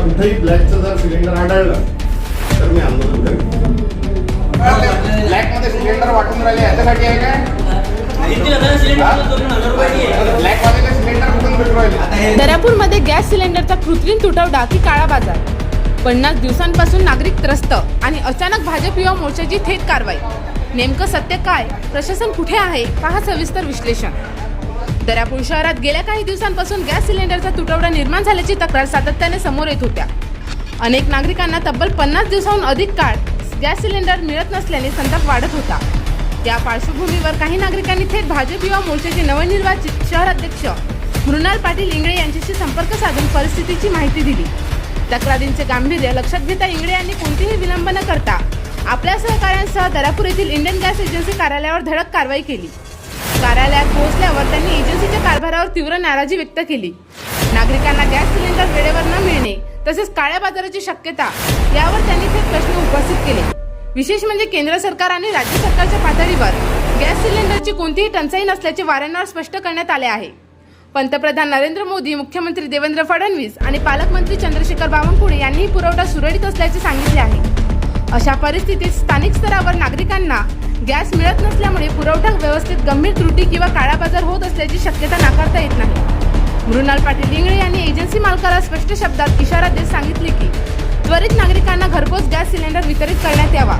कुठेही ब्लॅकचं जर सिलेंडर आढळलं तर मी आंदोलन करेन. ब्लॅक मध्ये सिलेंडर वाटून राहिले याच्यासाठी आहे काय? ब्लॅक वाले सिलेंडर कुठून भेटू राहिले? दर्यापूरमध्ये गॅस सिलेंडरचा कृत्रिम तुटवडा की काळा बाजार. 50 दिवसांपासून नागरिक त्रस्त आणि अचानक भाजप युवा मोर्चाची थेट कारवाई. नेमकं सत्य काय? प्रशासन कुठे आहे? पहा सविस्तर विश्लेषण. दर्यापूर शहरात गेल्या काही दिवसांपासून गॅस सिलेंडरचा तुटवडा निर्माण झाल्याची तक्रार सातत्याने समोर येत होत्या. अनेक नागरिकांना तब्बल 50 दिवसांहून अधिक काळ गॅस सिलेंडर मिळत नसल्याने संताप वाढत होता. त्या पार्श्वभूमीवर काही नागरिकांनी थेट भाजप युवा मोर्चाचे नवनिर्वाचित शहराध्यक्ष मृणाल पाटील इंगळे यांच्याशी संपर्क साधून परिस्थितीची माहिती दिली. तक्रारींचे गांभीर्य लक्षात घेता इंगळे यांनी कोणतीही विलंब न करता आपल्या सहकाऱ्यांसह दर्यापूर येथील इंडियन गॅस एजन्सी कार्यालयावर धडक कारवाई केली. कार्यालयात पोहोचल्यावर त्यांनी एजन्सीच्या कारभारावर तीव्र नाराजी व्यक्त केली. नागरिकांना गॅस सिलेंडर वेळेवर न मिळणे तसेच काळ्या बाजाराची शक्यता यावर त्यांनी थेट प्रश्न उपस्थित केले. विशेष म्हणजे केंद्र सरकार आणि राज्य सरकारच्या पातळीवर गॅस सिलेंडरची कोणतीही टंचाई नसल्याचे वारंवार स्पष्ट करण्यात आले आहे. पंतप्रधान नरेंद्र मोदी, मुख्यमंत्री देवेंद्र फडणवीस आणि पालकमंत्री चंद्रशेखर बावनकुळे यांनीही पुरवठा सुरळीत असल्याचे सांगितले आहे. अशा परिस्थितीत स्थानिक स्तरावर नागरिकांना गॅस मिळत नसल्यामुळे पुरवठा व्यवस्थेत गंभीर त्रुटी किंवा काळा बाजार होत असल्याची शक्यता नाकारता येत नाही. मृणाल पाटील इंगळे यांनी एजन्सी मालकाला स्पष्ट शब्दात इशारा देत सांगितले की त्वरित नागरिकांना घरपोच गॅस सिलेंडर वितरित करण्यात यावा.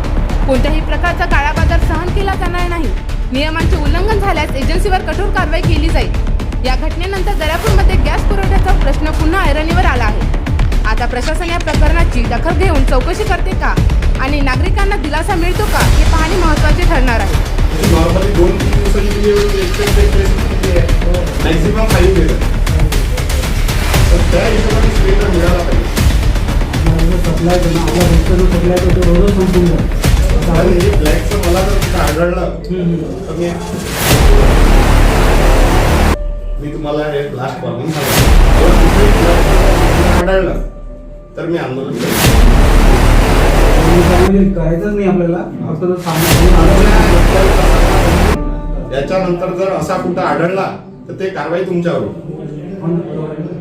कोणत्याही प्रकारचा काळा बाजार सहन केला जाणार नाही. नियमांचे उल्लंघन झाल्यास एजन्सीवर कठोर कारवाई केली जाईल. या घटनेनंतर दर्यापूरमध्ये गॅस पुरवठ्याचा प्रश्न पुन्हा ऐरणीवर आला आहे. आता प्रशासन या प्रकरणाची दखल घेऊन चौकशी करते का आणि नागरिकांना दिलासा मिळतो का हे पाहणे महत्त्वाचे ठरणार आहे. नॉर्मली 2-3 दिवसांची मॅक्झिमम 5 दिवस तर त्या हिशोबाने सिलेंडर मिळाला पाहिजे. सप्लाय करणं आपला रस्त्यानं सप्लाय करतो रोजच संपून जातो. आणि हे ब्लॅकचं मला जर आढळलं तर मी तुम्हाला हे लास्ट वॉर्निंग सांगतो. आढळलं तर मी आंदोलन करेन. करायचंच नाही आपल्याला. याच्यानंतर जर असा कुठं आढळला तर ते कारवाई तुमच्यावर होईल.